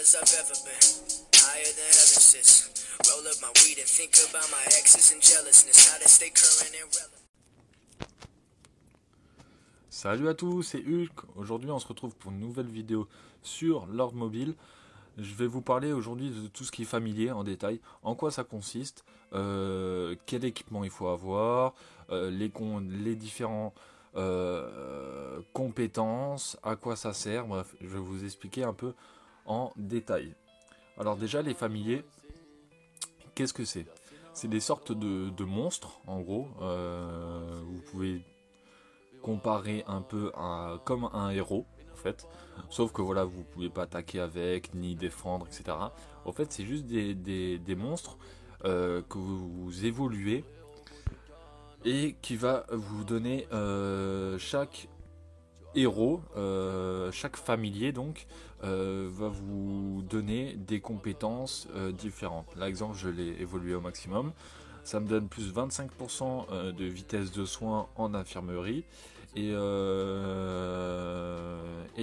as I've ever been. Higher than heaven sits. Roll up my weed and think about my exes and jealousness. How to stay current and relevant. Salut à tous, c'est Hulk. Aujourd'hui, on se retrouve pour une nouvelle vidéo sur l'ordre mobile. Je vais vous parler aujourd'hui de tout ce qui est familier en détail, en quoi ça consiste, quel équipement il faut avoir, les différents compétences, à quoi ça sert. Bref, je vais vous expliquer un peu en détail. Alors déjà, les familiers, qu'est-ce que c'est? C'est des sortes de monstres, en gros. Vous pouvez comparer un peu comme un héros, en fait. Sauf que voilà, vous pouvez pas attaquer avec, ni défendre, etc. En fait, c'est juste des monstres que vous évoluez et qui va vous donner chaque héros, chaque familier donc, va vous donner des compétences différentes. Là, exemple, je l'ai évolué au maximum. Ça me donne plus 25% de vitesse de soins en infirmerie. Et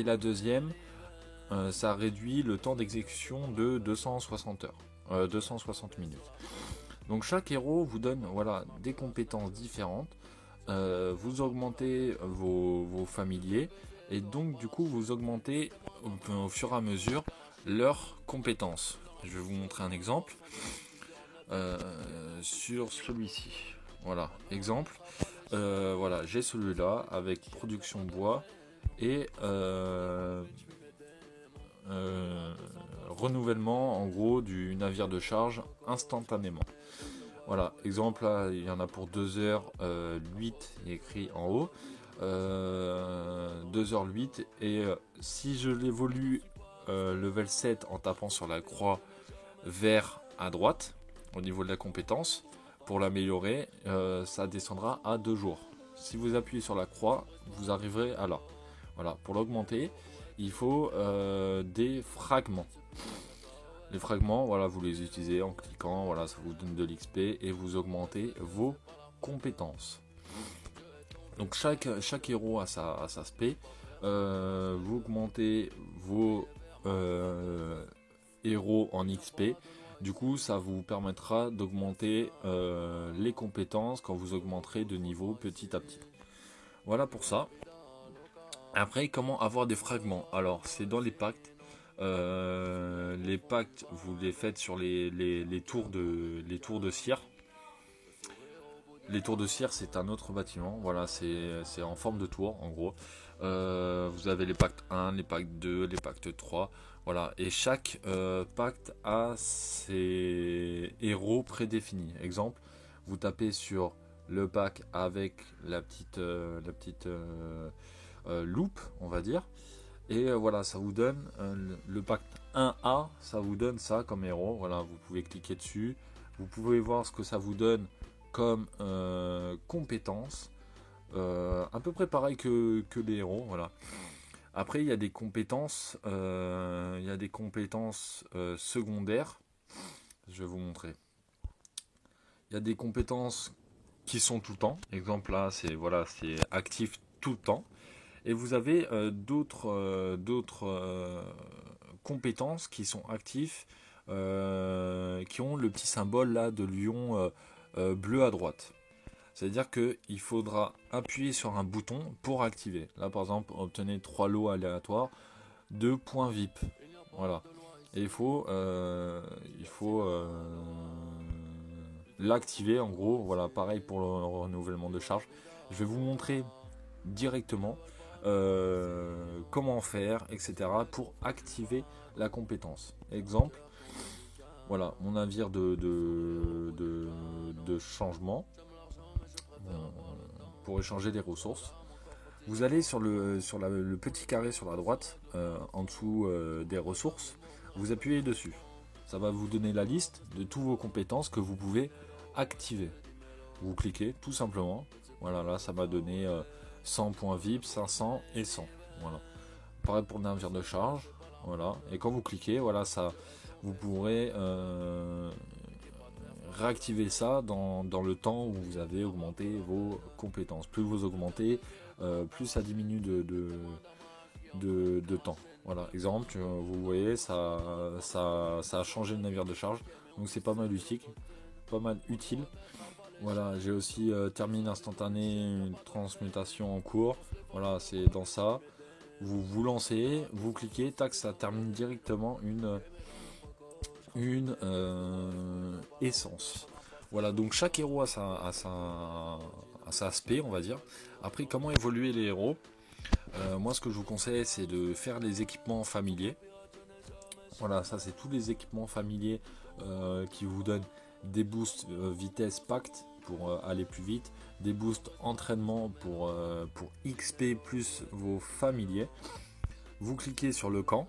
la deuxième, ça réduit le temps d'exécution de 260 heures, 260 minutes. Donc chaque héros vous donne voilà, des compétences différentes. Vous augmentez vos familiers et donc du coup vous augmentez au fur et à mesure leurs compétences. Je vais vous montrer un exemple sur celui-ci. Voilà, exemple. Voilà, j'ai celui-là avec production bois et renouvellement en gros du navire de charge instantanément. Voilà, exemple là, il y en a pour 2 heures 8, il est écrit en haut. 2 heures 8 et si je l'évolue level 7 en tapant sur la croix vers à droite au niveau de la compétence, pour l'améliorer, ça descendra à 2 jours. Si vous appuyez sur la croix, vous arriverez à là. Voilà, pour l'augmenter, il faut des fragments. Les fragments, voilà, vous les utilisez en cliquant, voilà, ça vous donne de l'XP et vous augmentez vos compétences. Donc chaque héros a sa spé. Vous augmentez vos héros en XP. Du coup, ça vous permettra d'augmenter les compétences quand vous augmenterez de niveau petit à petit. Voilà pour ça. Après, comment avoir des fragments? Alors, c'est dans les pactes. Les pactes, vous les faites sur les tours de cire. Les tours de cire, c'est un autre bâtiment. Voilà, c'est en forme de tour, en gros. Vous avez les pactes 1, les pactes 2, les pactes 3. Voilà, et chaque pacte a ses héros prédéfinis. Exemple, vous tapez sur le pack avec la petite loupe, on va dire. Et voilà, ça vous donne le pacte 1A, ça vous donne ça comme héros. Voilà, vous pouvez cliquer dessus. Vous pouvez voir ce que ça vous donne comme compétences. À peu près pareil que les héros. Voilà. Après, il y a des compétences, secondaires. Je vais vous montrer. Il y a des compétences qui sont tout le temps. Exemple là, c'est voilà, c'est actif tout le temps. Et vous avez d'autres compétences qui sont actives, qui ont le petit symbole là de lion bleu à droite. C'est-à-dire qu'il faudra appuyer sur un bouton pour activer. Là par exemple, obtenez 3 lots aléatoires, 2 points VIP. Voilà. Et il faut l'activer en gros. Voilà, pareil pour le renouvellement de charge. Je vais vous montrer directement comment faire, etc. pour activer la compétence. Exemple, voilà, mon navire de changement pour échanger des ressources. Vous allez sur le petit carré sur la droite, en dessous des ressources, vous appuyez dessus. Ça va vous donner la liste de toutes vos compétences que vous pouvez activer. Vous cliquez tout simplement. Voilà, là ça m'a donné 100 points VIP, 500 et 100. Voilà. Pareil pour le navire de charge. Voilà. Et quand vous cliquez, voilà, ça, vous pourrez réactiver ça dans le temps où vous avez augmenté vos compétences. Plus vous augmentez, plus ça diminue de temps. Voilà, exemple, vous voyez, ça a changé le navire de charge, donc c'est pas mal utile. Pas mal utile. Voilà, j'ai aussi termine instantané, une transmutation en cours. Voilà, c'est dans ça. Vous vous lancez, vous cliquez, tac, ça termine directement une essence. Voilà, donc chaque héros a sa aspect, on va dire. Après, comment évoluer les héros? Moi, ce que je vous conseille, c'est de faire les équipements familiers. Voilà, ça, c'est tous les équipements familiers qui vous donnent des boosts vitesse pacte pour aller plus vite, des boosts entraînement pour XP plus vos familiers. Vous cliquez sur le camp.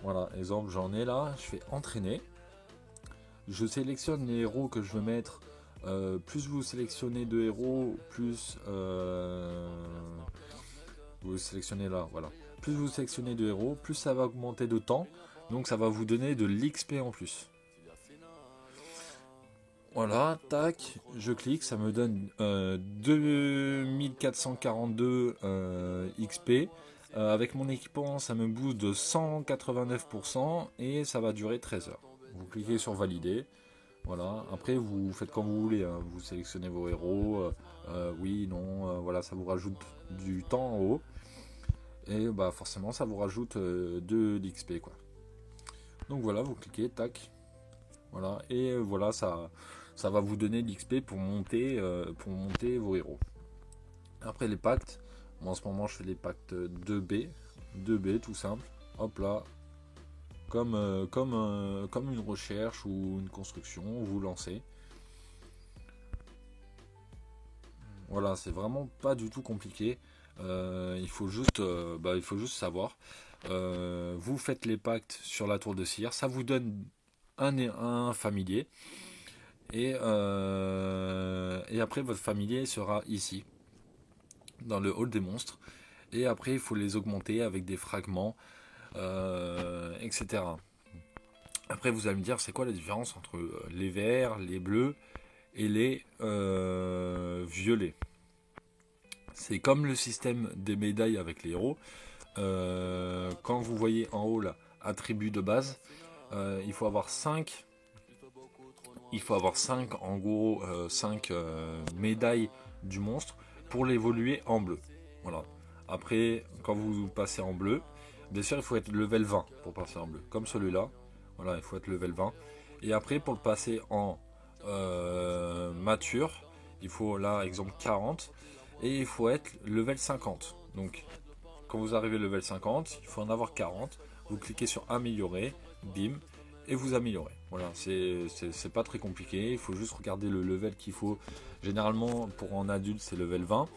Voilà, exemple, j'en ai là, je fais entraîner. Je sélectionne les héros que je veux mettre. Plus vous sélectionnez de héros, plus vous sélectionnez là, voilà. Plus vous sélectionnez de héros, plus ça va augmenter de temps. Donc ça va vous donner de l'XP en plus. Voilà, tac, je clique, ça me donne 2442 XP. Avec mon équipement, ça me booste de 189% et ça va durer 13 heures. Vous cliquez sur valider. Voilà, après vous faites comme vous voulez, hein. Vous sélectionnez vos héros, oui, non, voilà, ça vous rajoute du temps en haut. Et bah forcément ça vous rajoute de l'XP quoi. Donc voilà, vous cliquez, tac, voilà, et voilà, ça va vous donner de l'XP pour monter vos héros. Après les pactes, moi en ce moment je fais les pactes 2B tout simple, hop là, comme une recherche ou une construction, vous lancez. Voilà, c'est vraiment pas du tout compliqué. Il faut juste savoir. Vous faites les pactes sur la tour de cire, ça vous donne un familier. Et après, votre familier sera ici, dans le hall des monstres. Et après, il faut les augmenter avec des fragments, etc. Après, vous allez me dire, c'est quoi la différence entre les verts, les bleus et les violets? C'est comme le système des médailles avec les héros. Quand vous voyez en haut là, attributs de base, il faut avoir 5 en gros 5 médailles du monstre pour l'évoluer en bleu. Voilà. Après, quand vous passez en bleu, bien sûr, il faut être level 20 pour passer en bleu, comme celui-là. Voilà, il faut être level 20. Et après, pour le passer en mature, il faut là, exemple 40, et il faut être level 50. Donc, quand vous arrivez level 50, il faut en avoir 40. Vous cliquez sur améliorer, bim, et vous améliorez. Voilà, c'est pas très compliqué, il faut juste regarder le level qu'il faut. Généralement, pour en adulte, c'est level 20,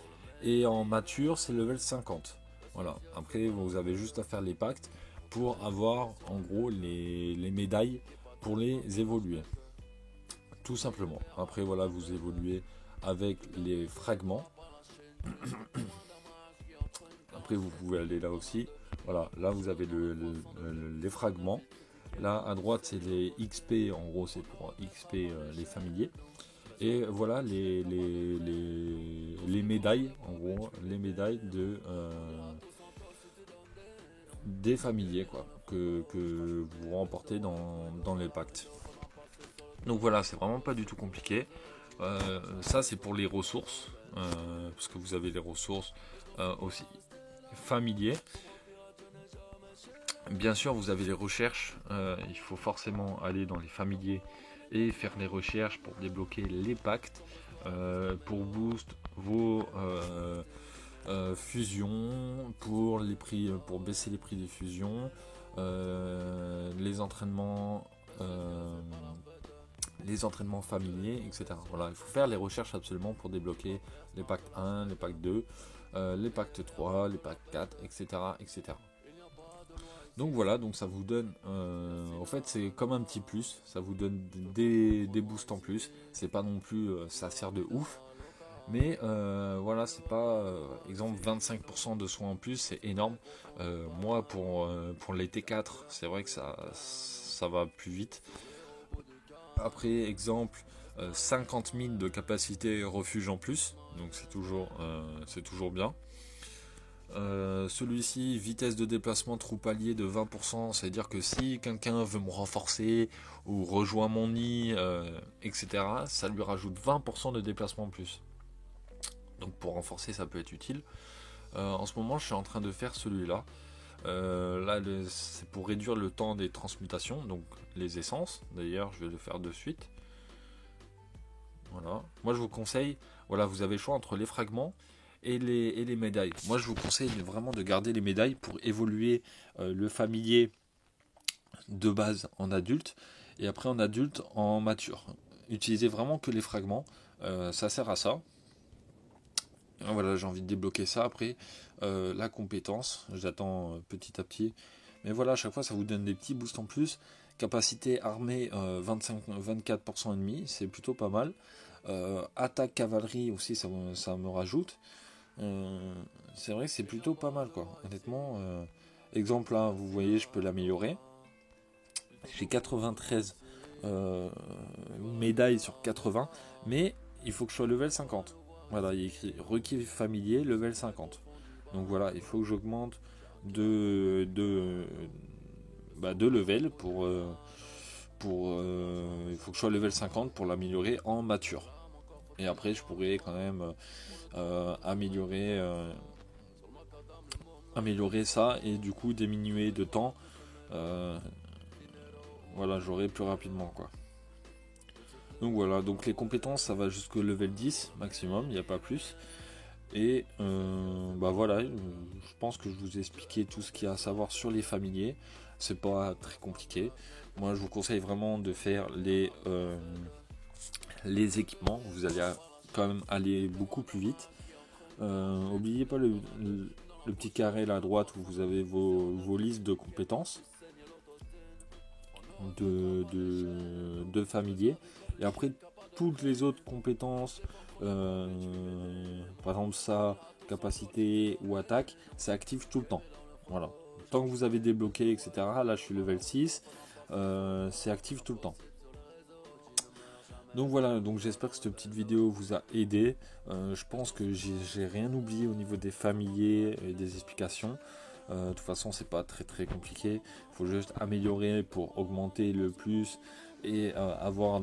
et en mature, c'est level 50. Voilà, après, vous avez juste à faire les pactes pour avoir en gros les médailles pour les évoluer. Tout simplement. Après, voilà, vous évoluez avec les fragments. Après, vous pouvez aller là aussi. Voilà, là, vous avez les fragments. Là, à droite, c'est les XP. En gros, c'est pour XP les familiers. Et voilà les médailles. En gros, les médailles des familiers quoi, que vous remportez dans les pactes. Donc voilà, c'est vraiment pas du tout compliqué. Ça, c'est pour les ressources. Parce que vous avez les ressources aussi familiers. Bien sûr, vous avez les recherches. Il faut forcément aller dans les familiers et faire les recherches pour débloquer les pactes, pour boost vos fusions, pour les prix, pour baisser les prix des fusions, les entraînements familiers, etc. Voilà, il faut faire les recherches absolument pour débloquer les pactes 1, les pactes 2, les pactes 3, les pactes 4, etc. etc. Donc voilà, donc ça vous donne, en fait c'est comme un petit plus, ça vous donne des boosts en plus, c'est pas non plus, ça sert de ouf, mais voilà, c'est pas, exemple 25% de soins en plus, c'est énorme. Moi pour les T4, c'est vrai que ça va plus vite. Après exemple 50 000 de capacité refuge en plus, donc c'est toujours bien. Celui-ci, vitesse de déplacement trou palier de 20%, c'est-à-dire que si quelqu'un veut me renforcer ou rejoint mon nid, etc., ça lui rajoute 20% de déplacement en plus. Donc pour renforcer, ça peut être utile. En ce moment, je suis en train de faire celui-là. Là, c'est pour réduire le temps des transmutations, donc les essences. D'ailleurs, je vais le faire de suite. Voilà. Moi, je vous conseille, voilà, vous avez le choix entre les fragments et les médailles. Moi, je vous conseille vraiment de garder les médailles pour évoluer le familier de base en adulte et après en adulte en mature. Utilisez vraiment que les fragments, ça sert à ça. Voilà, j'ai envie de débloquer ça après. La compétence, j'attends petit à petit. Mais voilà, à chaque fois, ça vous donne des petits boosts en plus. Capacité armée 24% et demi, c'est plutôt pas mal. Attaque cavalerie aussi, ça me rajoute. C'est vrai que c'est plutôt pas mal, quoi. Honnêtement, exemple là, vous voyez, je peux l'améliorer. J'ai 93 médailles sur 80, mais il faut que je sois level 50. Voilà, il y a écrit requis familier, level 50. Donc voilà, il faut que j'augmente de level il faut que je sois level 50 pour l'améliorer en mature. Et après, je pourrais quand même améliorer ça et du coup diminuer de temps. Voilà, j'aurai plus rapidement, quoi. Donc voilà, donc les compétences, ça va jusqu'au level 10 maximum, il n'y a pas plus. Et voilà, je pense que je vous ai expliqué tout ce qu'il y a à savoir sur les familiers. C'est pas très compliqué. Moi, je vous conseille vraiment de faire les équipements. Vous allez quand même aller beaucoup plus vite. N'oubliez pas le petit carré là à droite où vous avez vos listes de compétences de familiers. Et après, toutes les autres compétences, par exemple ça, capacité ou attaque, c'est actif tout le temps. Voilà. Tant que vous avez débloqué, etc. Là, je suis level 6. C'est actif tout le temps. Donc voilà, donc j'espère que cette petite vidéo vous a aidé. Je pense que j'ai rien oublié au niveau des familiers et des explications. De toute façon, c'est pas très très compliqué. Il faut juste améliorer pour augmenter le plus et avoir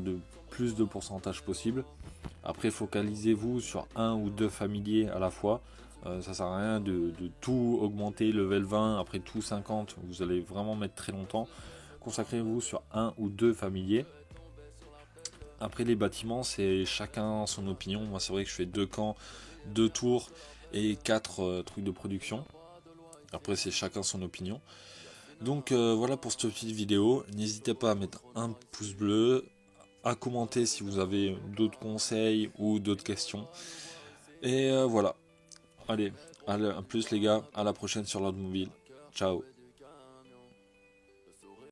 plus de pourcentage possible. Après, focalisez-vous sur un ou deux familiers à la fois. Ça sert à rien de tout augmenter, level 20, après tout 50. Vous allez vraiment mettre très longtemps. Consacrez-vous sur un ou deux familiers. Après les bâtiments, c'est chacun son opinion. Moi, c'est vrai que je fais 2 camps, 2 tours et 4 trucs de production. Après, c'est chacun son opinion. Donc voilà pour cette petite vidéo. N'hésitez pas à mettre un pouce bleu, à commenter si vous avez d'autres conseils ou d'autres questions. Et voilà. Allez, à plus les gars, à la prochaine sur l'autre mobile. Ciao.